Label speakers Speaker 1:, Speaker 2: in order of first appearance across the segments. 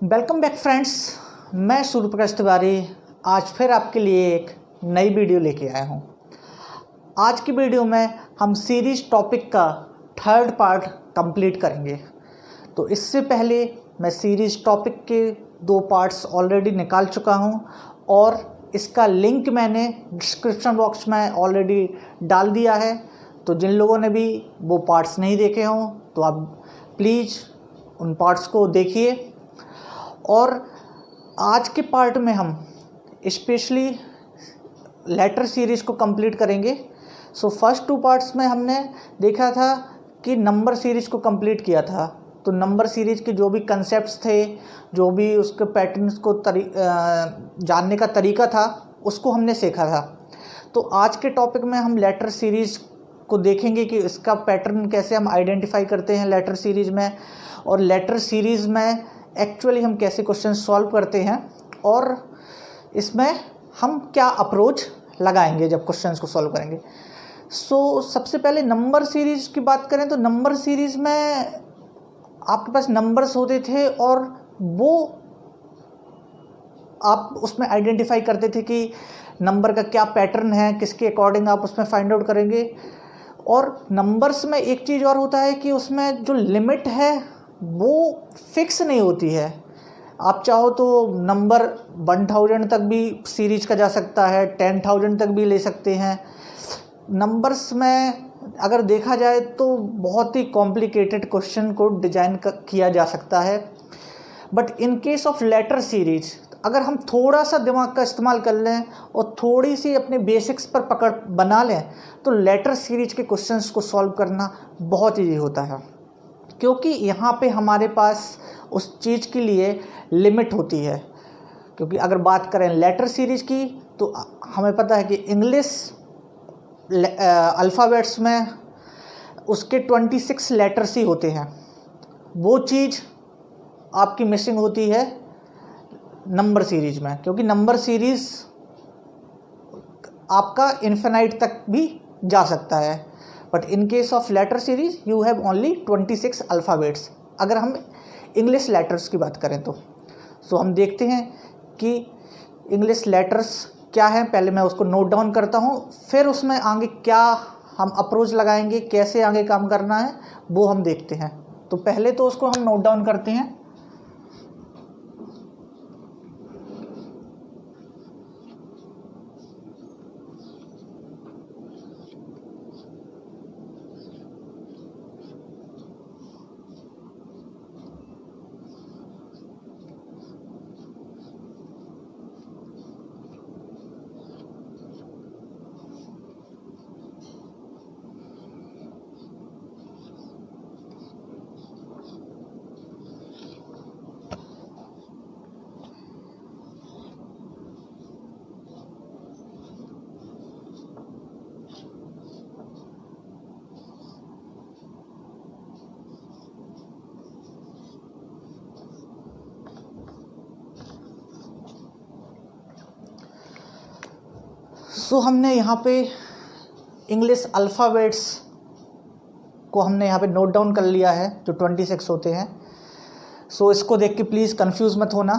Speaker 1: Welcome back friends, मैं सूर्य प्रकाश तिवारी आज फिर आपके लिए एक नई वीडियो लेके आया हूँ। आज की वीडियो में हम सीरीज टॉपिक का थर्ड पार्ट कंप्लीट करेंगे। तो इससे पहले मैं सीरीज टॉपिक के 2 पार्ट्स ऑलरेडी निकाल चुका हूँ और इसका लिंक मैंने डिस्क्रिप्शन बॉक्स में ऑलरेडी डाल दिया है। तो जिन लोगों ने भी वो पार्ट्स नहीं देखे हों तो आप प्लीज़ उन पार्ट्स को देखिए। और आज के पार्ट में हम स्पेशली लेटर सीरीज़ को कंप्लीट करेंगे। सो फर्स्ट 2 पार्ट्स में हमने देखा था कि नंबर सीरीज़ को कंप्लीट किया था। तो नंबर सीरीज़ के जो भी कंसेप्ट्स थे, जो भी उसके पैटर्न्स को जानने का तरीका था, उसको हमने सीखा था। तो आज के टॉपिक में हम लेटर सीरीज़ को देखेंगे कि इसका पैटर्न कैसे हम आइडेंटिफाई करते हैं लेटर सीरीज़ में, और लेटर सीरीज़ में एक्चुअली हम कैसे क्वेश्चन सॉल्व करते हैं और इसमें हम क्या अप्रोच लगाएंगे जब क्वेश्चंस को सॉल्व करेंगे। सबसे पहले नंबर सीरीज़ की बात करें तो नंबर सीरीज़ में आपके पास नंबर्स होते थे और वो आप उसमें आइडेंटिफाई करते थे कि नंबर का क्या पैटर्न है, किसके अकॉर्डिंग आप उसमें फाइंड आउट करेंगे। और नंबर्स में एक चीज़ और होता है कि उसमें जो लिमिट है वो फिक्स नहीं होती है। आप चाहो तो नंबर 1000 तक भी सीरीज का जा सकता है, 10,000 तक भी ले सकते हैं। नंबर्स में अगर देखा जाए तो बहुत ही कॉम्प्लिकेटेड क्वेश्चन को डिज़ाइन किया जा सकता है। But in case of letter series अगर हम थोड़ा सा दिमाग का इस्तेमाल कर लें और थोड़ी सी अपने बेसिक्स पर पकड़ बना लें तो लेटर सीरीज के क्वेश्चंस को सॉल्व करना बहुत ईजी होता है, क्योंकि यहाँ पे हमारे पास उस चीज़ के लिए लिमिट होती है। क्योंकि अगर बात करें लेटर सीरीज़ की तो हमें पता है कि इंग्लिश अल्फ़ाबेट्स में उसके 26 लेटर्स ही होते हैं। वो चीज़ आपकी मिसिंग होती है नंबर सीरीज़ में, क्योंकि नंबर सीरीज़ आपका इन्फिनाइट तक भी जा सकता है। But in case of letter series you have only 26 alphabets. अगर हम इंग्लिश लेटर्स की बात करें तो हम देखते हैं कि इंग्लिश लेटर्स क्या हैं। पहले मैं उसको नोट डाउन करता हूँ, फिर उसमें आगे क्या हम अप्रोच लगाएंगे, कैसे आगे काम करना है वो हम देखते हैं। तो पहले तो उसको हम नोट डाउन करते हैं। हमने यहाँ पे इंग्लिश अल्फ़ाबेट्स को हमने यहाँ पे नोट डाउन कर लिया है, जो 26 होते हैं। इसको देख के प्लीज़ कंफ्यूज मत होना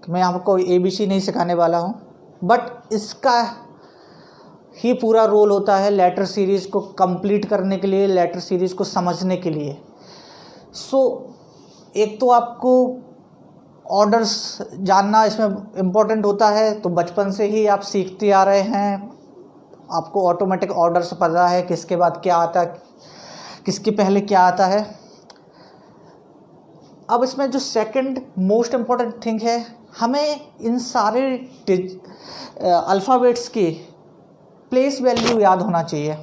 Speaker 1: कि मैं आपको ABC नहीं सिखाने वाला हूँ, बट इसका ही पूरा रोल होता है लेटर सीरीज़ को कंप्लीट करने के लिए, लेटर सीरीज़ को समझने के लिए। एक तो आपको ऑर्डर्स जानना इसमें इम्पोर्टेंट होता है। तो बचपन से ही आप सीखते आ रहे हैं, आपको ऑटोमेटिक ऑर्डर्स पता है किसके बाद क्या आता है, किसके पहले क्या आता है। अब इसमें जो सेकंड मोस्ट इम्पॉर्टेंट थिंग है, हमें इन सारे अल्फ़ाबेट्स की प्लेस वैल्यू याद होना चाहिए,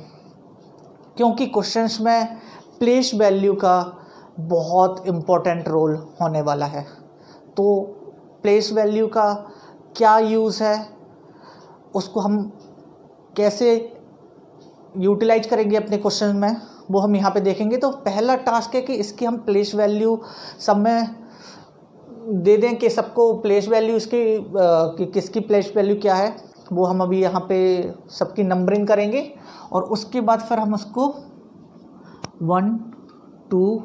Speaker 1: क्योंकि क्वेश्चंस में प्लेस वैल्यू का बहुत इम्पोर्टेंट रोल होने वाला है। तो प्लेस वैल्यू का क्या यूज़ है, उसको हम कैसे यूटिलाइज करेंगे अपने क्वेश्चन में, वो हम यहाँ पे देखेंगे। तो पहला टास्क है कि इसकी हम प्लेस वैल्यू सब में दे दें कि सबको प्लेस वैल्यू इसकी कि किसकी प्लेस वैल्यू क्या है, वो हम अभी यहाँ पे सबकी नंबरिंग करेंगे। और उसके बाद फिर हम उसको 1 2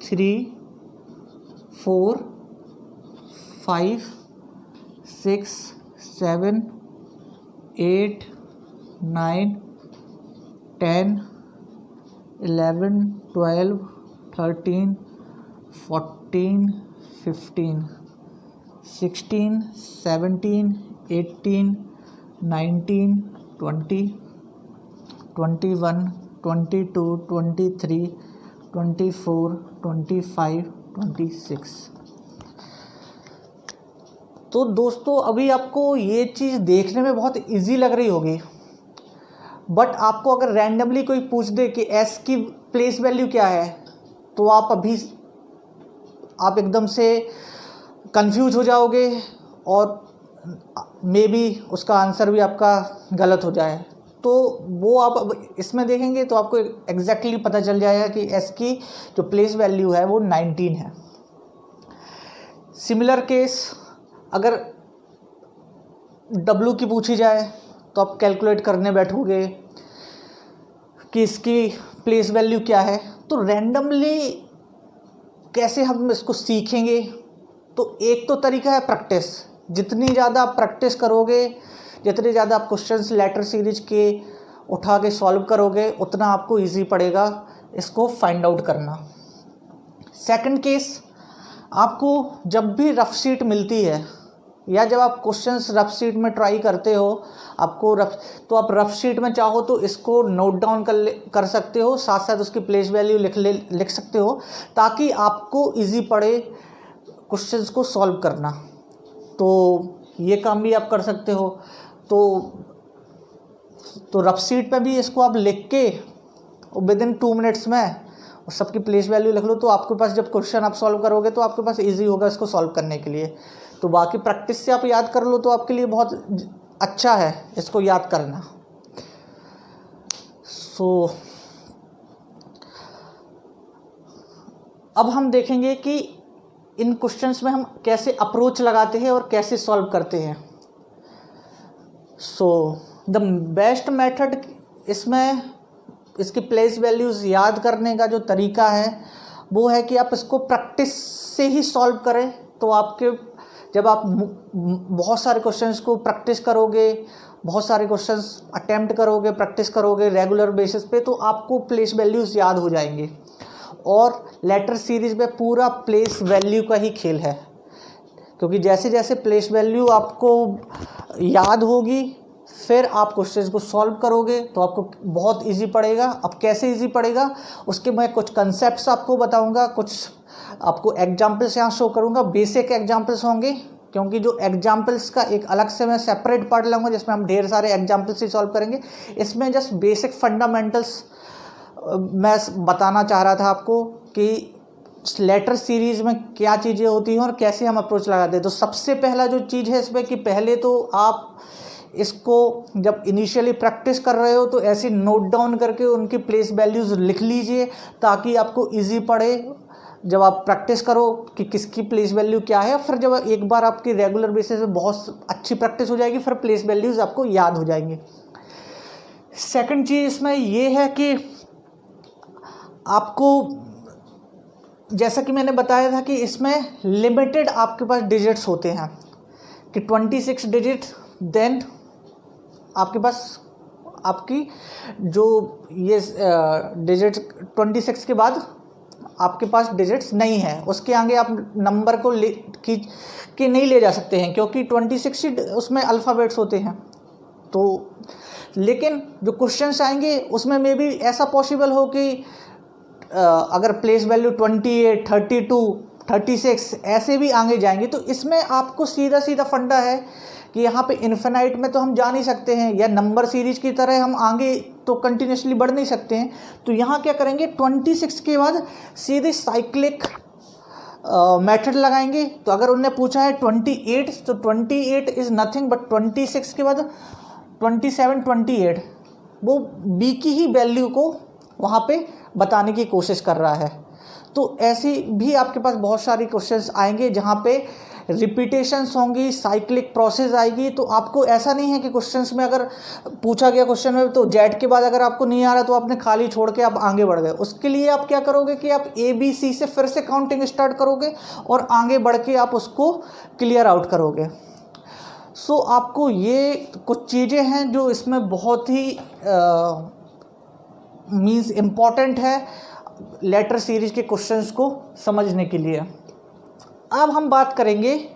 Speaker 1: 3 4 5 6 7 8 9 10 11 12 13 14 15 16 17 18 19 20 21 22 23 24 25 26। तो दोस्तों अभी आपको ये चीज़ देखने में बहुत इजी लग रही होगी, बट आपको अगर रैंडमली कोई पूछ दे कि एस की प्लेस वैल्यू क्या है, तो आप एकदम से कंफ्यूज हो जाओगे और मे बी उसका आंसर भी आपका गलत हो जाए। तो वो आप अब इसमें देखेंगे तो आपको एग्जैक्टली पता चल जाएगा कि एस की जो प्लेस वैल्यू है वो 19 है। सिमिलर केस अगर W की पूछी जाए तो आप कैलकुलेट करने बैठोगे कि इसकी प्लेस वैल्यू क्या है। तो रैंडमली कैसे हम इसको सीखेंगे, तो एक तो तरीका है प्रैक्टिस। जितनी ज़्यादा आप प्रैक्टिस करोगे, जितने ज़्यादा आप क्वेश्चंस लेटर सीरीज के उठा के सॉल्व करोगे, उतना आपको इजी पड़ेगा इसको फाइंड आउट करना। सेकंड केस, आपको जब भी रफ शीट मिलती है या जब आप क्वेश्चंस रफ शीट में ट्राई करते हो, तो आप रफ शीट में चाहो तो इसको नोट डाउन कर सकते हो, साथ साथ उसकी प्लेस वैल्यू लिख सकते हो, ताकि आपको इजी पड़े क्वेश्चंस को सॉल्व करना। तो ये काम भी आप कर सकते हो। तो रफ शीट पे भी इसको आप लिख के विद इन 2 मिनट्स में सबकी प्लेस वैल्यू लिख लो, तो आपके पास जब क्वेश्चन आप सॉल्व करोगे तो आपके पास इजी होगा इसको सॉल्व करने के लिए। तो बाकी प्रैक्टिस से आप याद कर लो तो आपके लिए बहुत अच्छा है इसको याद करना। अब हम देखेंगे कि इन क्वेश्चंस में हम कैसे अप्रोच लगाते हैं और कैसे सॉल्व करते हैं। द बेस्ट मेथड, इसमें इसकी प्लेस वैल्यूज़ याद करने का जो तरीका है वो है कि आप इसको प्रैक्टिस से ही सॉल्व करें। तो जब आप बहुत सारे क्वेश्चंस को प्रैक्टिस करोगे, बहुत सारे क्वेश्चंस अटेम्प्ट करोगे, प्रैक्टिस करोगे रेगुलर बेसिस पे, तो आपको प्लेस वैल्यूज़ याद हो जाएंगे। और लेटर सीरीज़ में पूरा प्लेस वैल्यू का ही खेल है, क्योंकि जैसे जैसे प्लेस वैल्यू आपको याद होगी फिर आप क्वेश्चंस को सॉल्व करोगे तो आपको बहुत इजी पड़ेगा। अब कैसे इजी पड़ेगा उसके मैं कुछ कंसेप्ट्स आपको बताऊंगा, कुछ आपको एग्जाम्पल्स यहाँ शो करूंगा। बेसिक एग्जाम्पल्स होंगे, क्योंकि जो एग्जाम्पल्स का एक अलग से मैं सेपरेट पार्ट लूँगा जिसमें हम ढेर सारे एग्जाम्पल्स ही सॉल्व करेंगे। इसमें जस्ट बेसिक फंडामेंटल्स मैं बताना चाह रहा था आपको कि लेटर सीरीज़ में क्या चीज़ें होती हैं और कैसे हम अप्रोच लगाते हैं। तो सबसे पहला जो चीज़ है इसमें कि पहले तो आप इसको जब इनिशियली प्रैक्टिस कर रहे हो तो ऐसे नोट डाउन करके उनकी प्लेस वैल्यूज़ लिख लीजिए, ताकि आपको इजी पड़े जब आप प्रैक्टिस करो कि किसकी प्लेस वैल्यू क्या है। फिर जब एक बार आपकी रेगुलर बेसिस पे बहुत अच्छी प्रैक्टिस हो जाएगी, फिर प्लेस वैल्यूज़ आपको याद हो जाएंगी। सेकंड चीज़ इसमें ये है कि आपको, जैसा कि मैंने बताया था कि इसमें लिमिटेड आपके पास डिजिट्स होते हैं कि 26 डिजिट, देन आपके पास आपकी जो ये डिजिट्स 26 के बाद आपके पास डिजिट्स नहीं है, उसके आगे आप नंबर को खींच के नहीं ले जा सकते हैं, क्योंकि 26 उसमें अल्फ़ाबेट्स होते हैं। तो लेकिन जो क्वेश्चंस आएंगे उसमें मे बी ऐसा पॉसिबल हो कि अगर प्लेस वैल्यू 28, 32, 36 ऐसे भी आगे जाएंगे, तो इसमें आपको सीधा सीधा फंडा है कि यहाँ पे इन्फिनाइट में तो हम जा नहीं सकते हैं, या नंबर सीरीज की तरह हम आगे तो कंटिन्यूसली बढ़ नहीं सकते हैं। तो यहाँ क्या करेंगे, 26 के बाद सीधे साइक्लिक मेथड लगाएंगे। तो अगर उनने पूछा है 28, तो 28 इज़ नथिंग बट 26 के बाद 27, 28 वो बी की ही वैल्यू को वहाँ पे बताने की कोशिश कर रहा है। तो ऐसी भी आपके पास बहुत सारी क्वेश्चंस आएंगे जहाँ पे रिपीटेशंस होंगी, साइक्लिक प्रोसेस आएगी। तो आपको ऐसा नहीं है कि क्वेश्चंस में अगर पूछा गया क्वेश्चन में तो जेड के बाद अगर आपको नहीं आ रहा तो आपने खाली छोड़ के आप आगे बढ़ गए। उसके लिए आप क्या करोगे कि आप ABC से फिर से काउंटिंग स्टार्ट करोगे और आगे बढ़ के आप उसको क्लियर आउट करोगे। सो आपको ये कुछ चीज़ें हैं जो इसमें बहुत ही मीन्स इम्पॉर्टेंट है लेटर सीरीज के क्वेश्चंस को समझने के लिए। अब हम बात करेंगे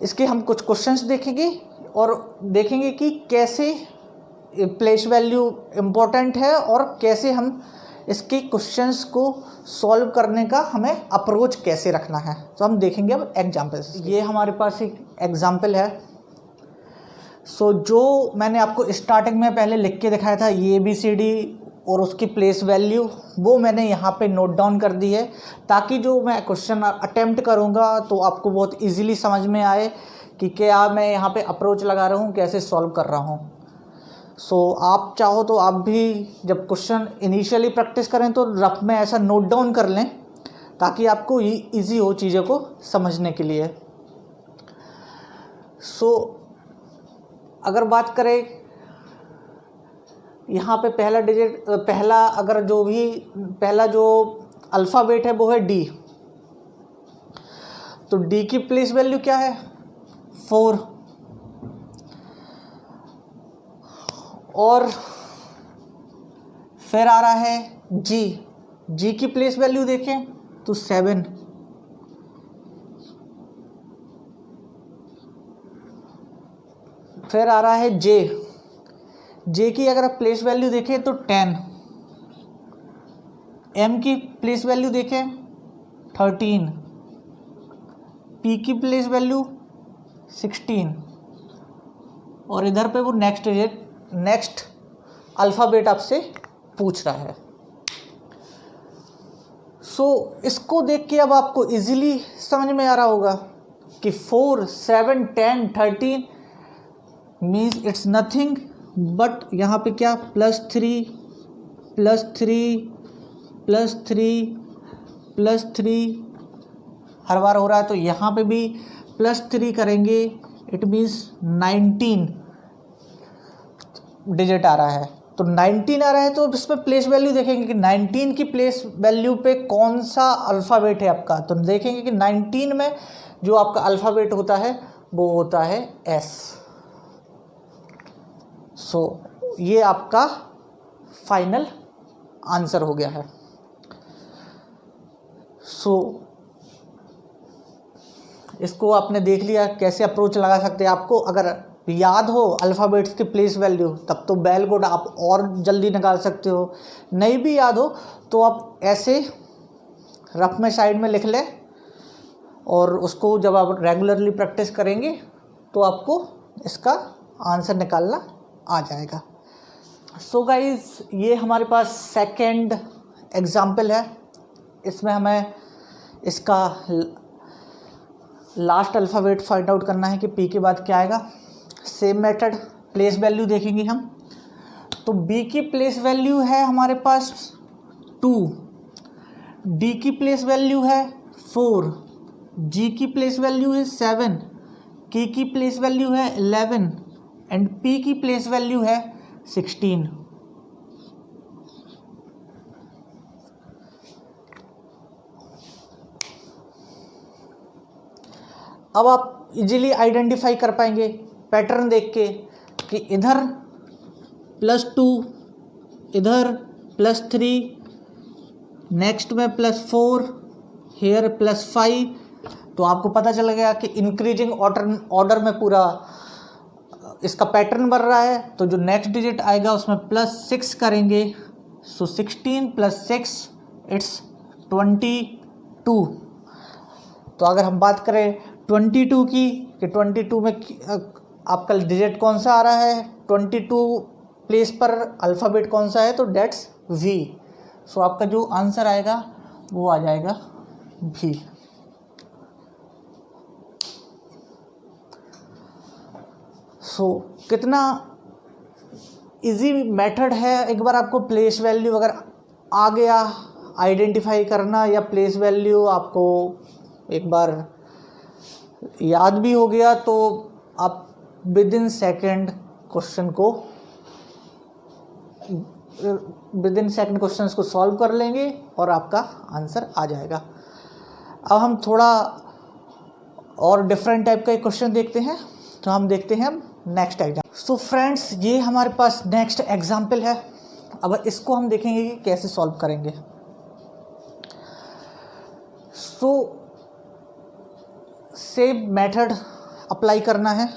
Speaker 1: इसके, हम कुछ क्वेश्चंस देखेंगे और देखेंगे कि कैसे प्लेस वैल्यू इम्पोर्टेंट है और कैसे हम इसके क्वेश्चंस को सॉल्व करने का हमें अप्रोच कैसे रखना है। तो हम देखेंगे अब एग्जाम्पल्स। ये हमारे पास एक एग्जाम्पल है। सो जो मैंने आपको स्टार्टिंग में पहले लिख के दिखाया था ABCD और उसकी प्लेस वैल्यू, वो मैंने यहाँ पे नोट डाउन कर दी है ताकि जो मैं क्वेश्चन अटेम्प्ट करूँगा तो आपको बहुत इजीली समझ में आए कि क्या मैं यहाँ पे अप्रोच लगा रहा हूँ, कैसे सॉल्व कर रहा हूँ। सो आप चाहो तो आप भी जब क्वेश्चन इनिशियली प्रैक्टिस करें तो रफ में ऐसा नोट डाउन कर लें ताकि आपको ईजी हो चीज़ों को समझने के लिए। सो अगर बात करें यहाँ पे पहला डिजिट, पहला जो अल्फ़ाबेट है वो है D। तो D की प्लेस वैल्यू क्या है 4। और फिर आ रहा है G की प्लेस वैल्यू देखें तो 7। फिर आ रहा है J की अगर आप प्लेस वैल्यू देखें तो 10। M की प्लेस वैल्यू देखें 13। P की प्लेस वैल्यू 16। और इधर पे वो नेक्स्ट अल्फ़ाबेट आपसे पूछ रहा है। सो इसको देख के अब आपको इजीली समझ में आ रहा होगा कि 4, 7, 10, 13 मीन्स इट्स नथिंग बट यहाँ पे क्या +3 हर बार हो रहा है। तो यहाँ पे भी +3 करेंगे, इट मीन्स 19 डिजिट आ रहा है। तो 19 आ रहा है तो इसमें प्लेस वैल्यू देखेंगे कि 19 की प्लेस वैल्यू पे कौन सा अल्फ़ाबेट है आपका। तो देखेंगे कि 19 में जो आपका अल्फ़ाबेट होता है वो होता है S। सो ये आपका फाइनल आंसर हो गया है। सो इसको आपने देख लिया कैसे अप्रोच लगा सकते हैं। आपको अगर याद हो अल्फ़ाबेट्स की प्लेस वैल्यू तब तो बेल कोड आप और जल्दी निकाल सकते हो। नहीं भी याद हो तो आप ऐसे रफ में साइड में लिख लें और उसको जब आप रेगुलरली प्रैक्टिस करेंगे तो आपको इसका आंसर निकालना आ जाएगा। सो गाइज़ ये हमारे पास सेकंड एग्जाम्पल है। इसमें हमें इसका लास्ट अल्फ़ाबेट फाइंड आउट करना है कि P के बाद क्या आएगा। सेम मेथड, प्लेस वैल्यू देखेंगे हम। तो B की प्लेस वैल्यू है हमारे पास 2, D की प्लेस वैल्यू है 4, G की प्लेस वैल्यू है 7, K की प्लेस वैल्यू है 11 एंड P की प्लेस वैल्यू है 16। अब आप इजीली आइडेंटिफाई कर पाएंगे पैटर्न देख के कि इधर +2, इधर +3, नेक्स्ट में +4, हेयर +5। तो आपको पता चल गया कि इंक्रीजिंग ऑर्डर में पूरा इसका पैटर्न बन रहा है। तो जो नेक्स्ट डिजिट आएगा उसमें +6 करेंगे। सो 16 + 6 इट्स 22। तो अगर हम बात करें 22 की कि 22 में आपका डिजिट कौन सा आ रहा है, 22 प्लेस पर अल्फ़ाबेट कौन सा है तो डेट्स V। सो आपका जो आंसर आएगा वो आ जाएगा V। सो कितना इजी मेथड है। एक बार आपको प्लेस वैल्यू अगर आ गया आइडेंटिफाई करना या प्लेस वैल्यू आपको एक बार याद भी हो गया तो आप विद इन सेकेंड क्वेश्चन को सॉल्व कर लेंगे और आपका आंसर आ जाएगा। अब हम थोड़ा और डिफरेंट टाइप का एक क्वेश्चन देखते हैं। तो हम देखते हैं नेक्स्ट एग्जाम्पल। सो फ्रेंड्स, ये हमारे पास नेक्स्ट एग्जाम्पल है। अब इसको हम देखेंगे कि कैसे सॉल्व करेंगे। सो सेम मेथड अप्लाई करना है।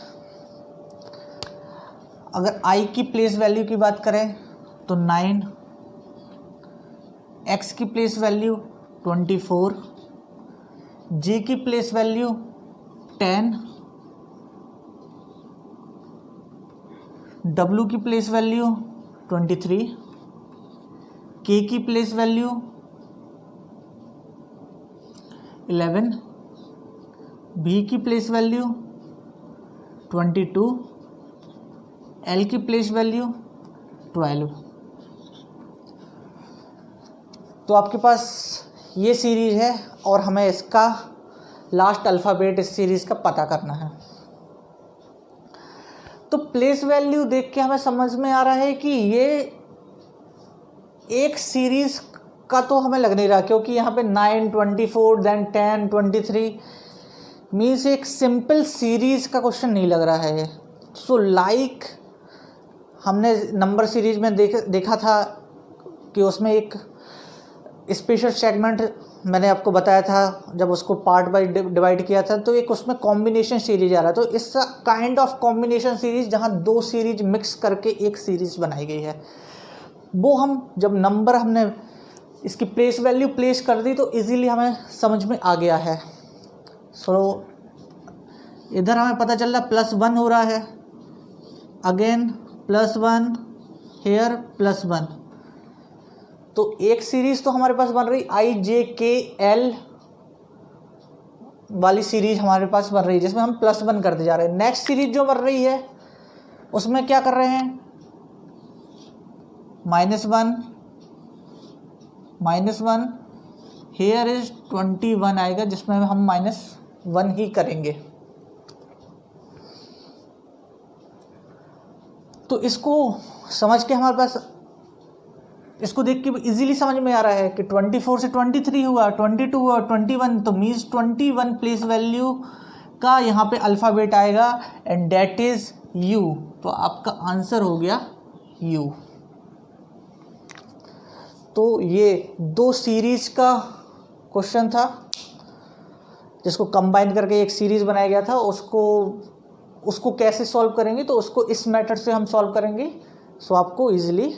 Speaker 1: अगर i की प्लेस वैल्यू की बात करें तो 9, x की प्लेस वैल्यू 24, g की प्लेस वैल्यू 10, w की प्लेस वैल्यू 23, k की प्लेस वैल्यू 11, b की प्लेस वैल्यू 22, l की प्लेस वैल्यू 12। तो आपके पास ये सीरीज है और हमें इसका लास्ट अल्फ़ाबेट इस सीरीज़ का पता करना है। तो प्लेस वैल्यू देख के हमें समझ में आ रहा है कि ये एक सीरीज़ का तो हमें लग नहीं रहा, क्योंकि यहाँ पे 9, 24, देन 10, 23 मीन्स एक सिंपल सीरीज़ का क्वेश्चन नहीं लग रहा है। सो लाइक हमने नंबर सीरीज में देखा था कि उसमें एक स्पेशल सेगमेंट मैंने आपको बताया था, जब उसको पार्ट बाय डिवाइड किया था तो एक उसमें कॉम्बिनेशन सीरीज आ रहा। तो इस काइंड ऑफ कॉम्बिनेशन सीरीज जहाँ दो सीरीज मिक्स करके एक सीरीज बनाई गई है, वो हम जब नंबर हमने इसकी प्लेस वैल्यू प्लेस कर दी तो इजीली हमें समझ में आ गया है। सो इधर हमें पता चल रहा +1 हो रहा है, अगेन +1, हेयर +1। तो एक सीरीज तो हमारे पास बन रही IJKL वाली सीरीज हमारे पास बन रही है, जिसमें हम +1 करते जा रहे हैं। नेक्स्ट सीरीज जो बन रही है उसमें क्या कर रहे हैं, -1, हेयर इज 21 आएगा, जिसमें हम -1 ही करेंगे। तो इसको समझ के हमारे पास, इसको देख के इजीली समझ में आ रहा है कि 24 से 23 हुआ, 22 हुआ, 21, तो मीन्स 21 प्लेस वैल्यू का यहाँ पे अल्फ़ाबेट आएगा एंड डेट इज़ U। तो आपका आंसर हो गया U। तो ये दो सीरीज़ का क्वेश्चन था जिसको कंबाइन करके एक सीरीज़ बनाया गया था। उसको कैसे सॉल्व करेंगे, तो उसको इस मेथड से हम सॉल्व करेंगे। सो आपको इजीली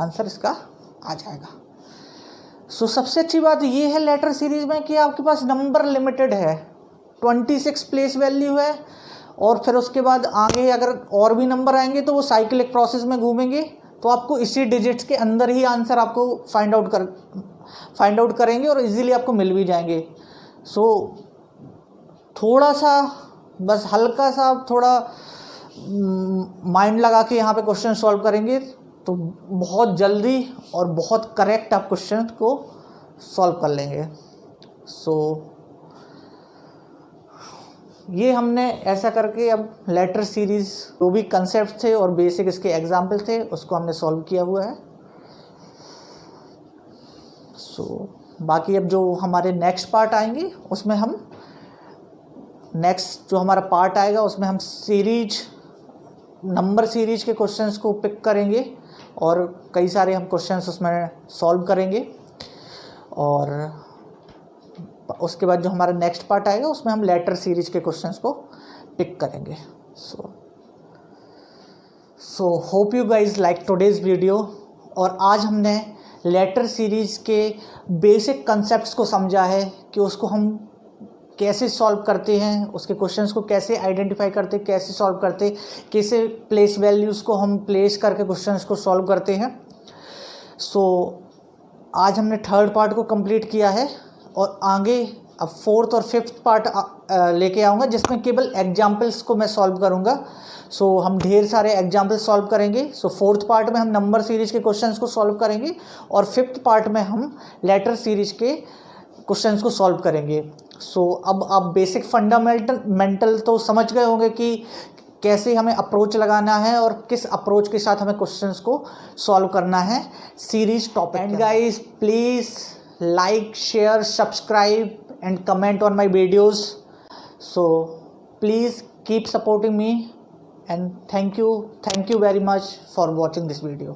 Speaker 1: आंसर इसका आ जाएगा। सो सबसे अच्छी बात ये है लेटर सीरीज़ में कि आपके पास नंबर लिमिटेड है, 26 प्लेस वैल्यू है, और फिर उसके बाद आगे अगर और भी नंबर आएंगे तो वो साइक्लिक प्रोसेस में घूमेंगे, तो आपको इसी डिजिट्स के अंदर ही आंसर आपको फाइंड आउट करेंगे और इजीली आपको मिल भी जाएंगे। सो थोड़ा सा बस हल्का सा थोड़ा माइंड लगा के यहाँ पे क्वेश्चन सॉल्व करेंगे तो बहुत जल्दी और बहुत करेक्ट आप क्वेश्चन को सॉल्व कर लेंगे। सो ये हमने ऐसा करके अब लेटर सीरीज़ जो भी कंसेप्ट थे और बेसिक इसके एग्जाम्पल थे उसको हमने सॉल्व किया हुआ है। सो बाकी अब जो हमारे नेक्स्ट पार्ट आएंगे उसमें हम नेक्स्ट जो हमारा पार्ट आएगा उसमें हम नंबर सीरीज के क्वेश्चंस को पिक करेंगे और कई सारे हम क्वेश्चंस उसमें सॉल्व करेंगे, और उसके बाद जो हमारा नेक्स्ट पार्ट आएगा उसमें हम लेटर सीरीज के क्वेश्चंस को पिक करेंगे। So hope you guys like today's video. और आज हमने लेटर सीरीज़ के बेसिक कंसेप्ट्स को समझा है कि उसको हम कैसे सॉल्व करते हैं, उसके क्वेश्चंस को कैसे आइडेंटिफाई करते, कैसे सॉल्व करते, कैसे प्लेस वैल्यूज़ को हम प्लेस करके क्वेश्चंस को सॉल्व करते हैं। सो आज हमने थर्ड पार्ट को कंप्लीट किया है और आगे अब फोर्थ और फिफ्थ पार्ट लेके आऊँगा जिसमें केवल एग्जाम्पल्स को मैं सॉल्व करूँगा। सो हम ढेर सारे एग्जाम्पल सॉल्व करेंगे। सो फोर्थ पार्ट में हम नंबर सीरीज़ के क्वेश्चंस को सॉल्व करेंगे और फिफ्थ पार्ट में हम लेटर सीरीज़ के क्वेश्चंस को सॉल्व करेंगे। सो अब आप बेसिक फंडामेंटल तो समझ गए होंगे कि कैसे हमें अप्रोच लगाना है और किस अप्रोच के साथ हमें क्वेश्चंस को सॉल्व करना है series topic. And guys please like, share, subscribe and comment on my videos. So please keep supporting me and thank you very much for watching this video.